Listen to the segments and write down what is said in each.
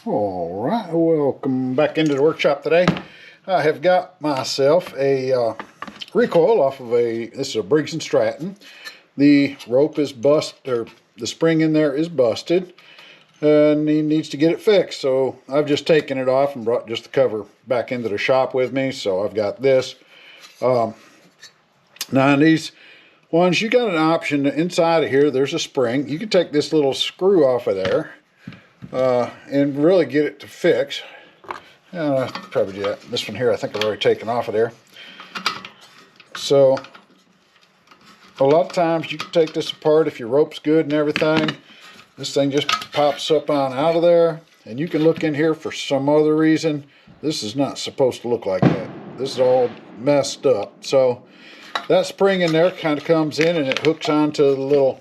All right, welcome back into the workshop today. I have got myself a recoil off of this is a Briggs and Stratton. The rope is busted, or the spring in there is busted, and he needs to get it fixed. So I've just taken it off and brought just the cover back into the shop with me. So I've got this. Now in these ones, you got an option inside of here. There's a spring. You can take this little screw off of there and really get it to fix. Probably do that. This one here, I think I've already taken off of there. So a lot of times you can take this apart if your rope's good and everything. This thing just pops up on out of there, and you can look in here for some other reason. This is not supposed to look like that. This is all messed up. So that spring in there kind of comes in and it hooks onto the little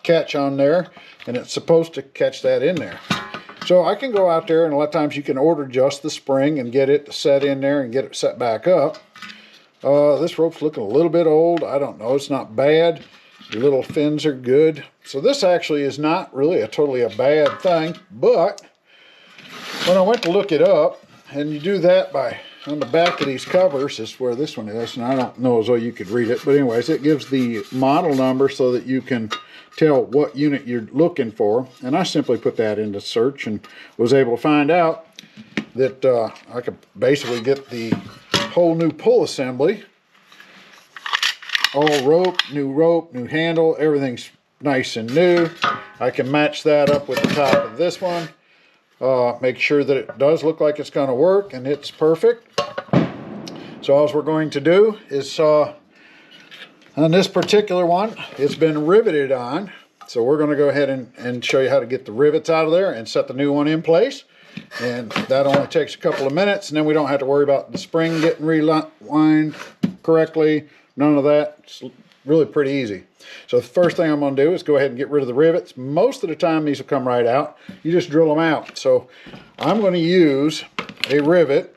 catch on there, and it's supposed to catch that in there. So I can go out there, and a lot of times you can order just the spring and get it set in there and get it set back up. This rope's looking a little bit old. I don't know, it's not bad. The little fins are good. So this actually is not really totally a bad thing, but when I went to look it up, and you do that by on the back of these covers is where this one is, and I don't know as though you could read it, but anyways, it gives the model number so that you can tell what unit you're looking for. And I simply put that into search and was able to find out that I could basically get the whole new pull assembly, all rope, new handle, everything's nice and new. I can match that up with the top of this one, make sure that it does look like it's going to work and it's perfect. So all we're going to do is on this particular one, it's been riveted on. So we're going to go ahead and show you how to get the rivets out of there and set the new one in place. And that only takes a couple of minutes, and then we don't have to worry about the spring getting rewind correctly. None of that. It's really pretty easy. So the first thing I'm going to do is go ahead and get rid of the rivets. Most of the time these will come right out. You just drill them out. So I'm going to use a rivet.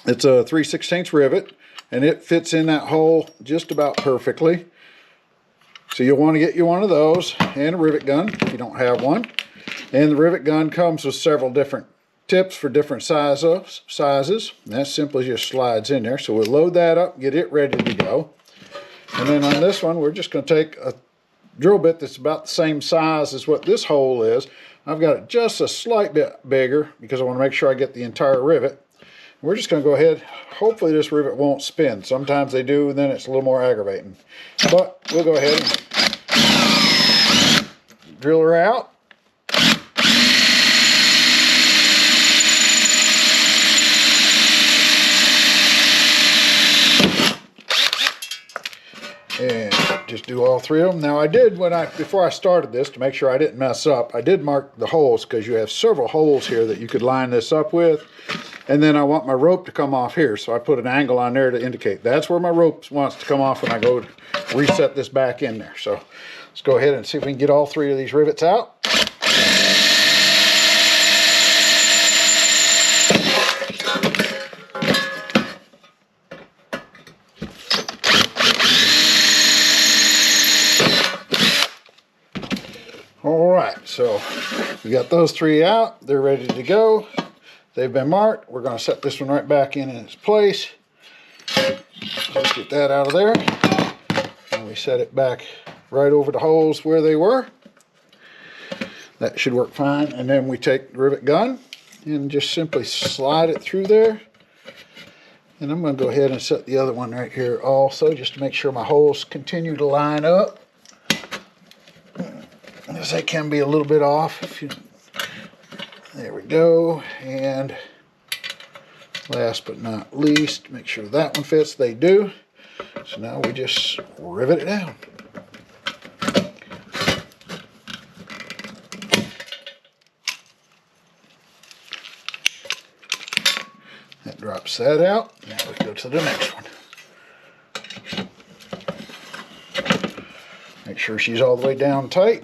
It's a 3/16 rivet, and it fits in that hole just about perfectly. So you'll want to get you one of those and a rivet gun if you don't have one. And the rivet gun comes with several different tips for different sizes. And that simply just slides in there. So we'll load that up, get it ready to go. And then on this one, we're just going to take a drill bit that's about the same size as what this hole is. I've got it just a slight bit bigger because I want to make sure I get the entire rivet. We're just going to go ahead. Hopefully this rivet won't spin. Sometimes they do, and then it's a little more aggravating. But we'll go ahead and drill her out. And just do all three of them. Now I did, before I started this, to make sure I didn't mess up, I did mark the holes because you have several holes here that you could line this up with. And then I want my rope to come off here, so I put an angle on there to indicate that's where my rope wants to come off when I go to reset this back in there. So let's go ahead and see if we can get all three of these rivets out. All right, so we got those three out. They're ready to go. They've been marked. We're going to set this one right back in its place. Let's get that out of there. And we set it back right over the holes where they were. That should work fine. And then we take the rivet gun and just simply slide it through there. And I'm going to go ahead and set the other one right here also, just to make sure my holes continue to line up. As they can be a little bit off. There we go. And last but not least, make sure that one fits. They do. So now we just rivet it down. That drops that out. Now we go to the next one. Make sure she's all the way down tight.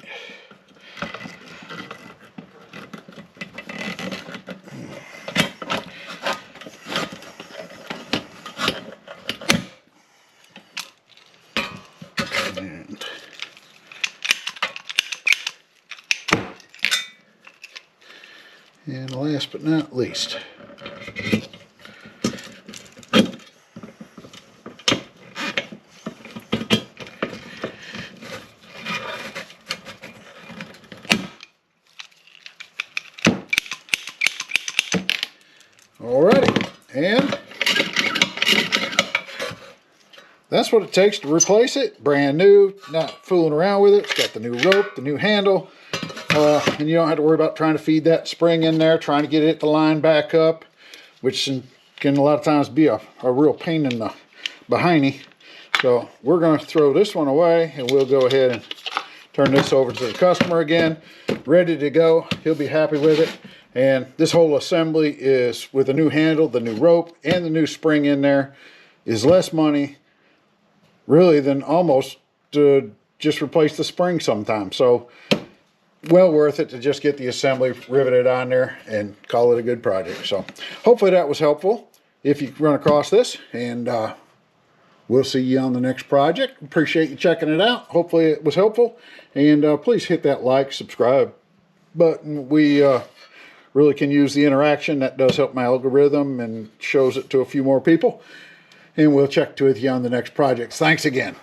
And last but not least, alrighty, and that's what it takes to replace it. Brand new, not fooling around with it. It's got the new rope, the new handle, and you don't have to worry about trying to feed that spring in there, trying to get it to line back up, which can a lot of times be a real pain in the behindy. So we're going to throw this one away, and we'll go ahead and turn this over to the customer again, ready to go. He'll be happy with it. And this whole assembly is with a new handle, the new rope, and the new spring in there, is less money really than almost to just replace the spring sometimes. So well worth it to just get the assembly riveted on there and call it a good project. So hopefully that was helpful if you run across this, and we'll see you on the next project. Appreciate you checking it out. Hopefully it was helpful, and please hit that like, subscribe button. We really can use the interaction. That does help my algorithm and shows it to a few more people. And we'll check with you on the next project. Thanks again.